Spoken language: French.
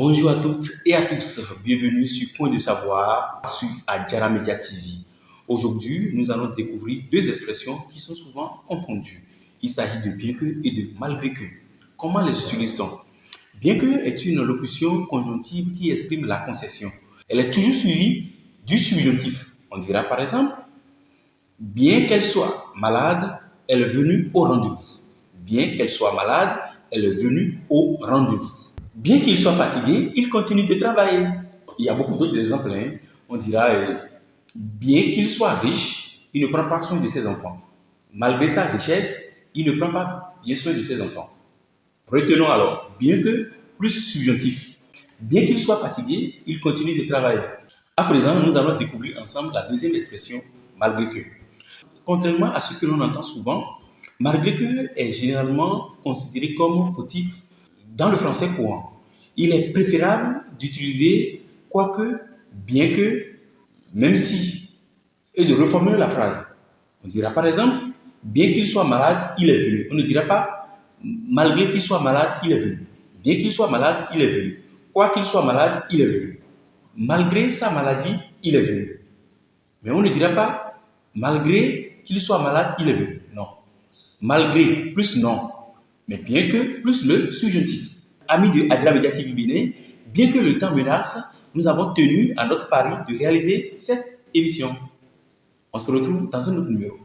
Bonjour à toutes et à tous, bienvenue sur Point de Savoir sur Adjara Media TV. Aujourd'hui, nous allons découvrir deux expressions qui sont souvent confondues. Il s'agit de bien que et de malgré que. Comment les utilise-t-on? Bien que est une locution conjonctive qui exprime la concession. Elle est toujours suivie du subjonctif. On dira par exemple, bien qu'elle soit malade, elle est venue au rendez-vous. Bien qu'elle soit malade, elle est venue au rendez-vous. Bien qu'il soit fatigué, il continue de travailler. Il y a beaucoup d'autres exemples. On dira, bien qu'il soit riche, il ne prend pas soin de ses enfants. Malgré sa richesse, il ne prend pas bien soin de ses enfants. Retenons alors, bien que plus subjonctif. Bien qu'il soit fatigué, il continue de travailler. À présent, nous allons découvrir ensemble la deuxième expression, malgré que. Contrairement à ce que l'on entend souvent, malgré que est généralement considéré comme fautif dans le français courant. Il est préférable d'utiliser quoique, bien que, même si, et de reformuler la phrase. On dira par exemple, bien qu'il soit malade, il est venu. On ne dira pas, malgré qu'il soit malade, il est venu. Bien qu'il soit malade, il est venu. Quoi qu'il soit malade, il est venu. Malgré sa maladie, il est venu. Mais on ne dira pas, malgré qu'il soit malade, il est venu. Non. Malgré plus non. Mais bien que plus le subjonctif. Amis de Adjara Media TV Bénin, bien que le temps menace, nous avons tenu à notre pari de réaliser cette émission. On se retrouve dans un autre numéro.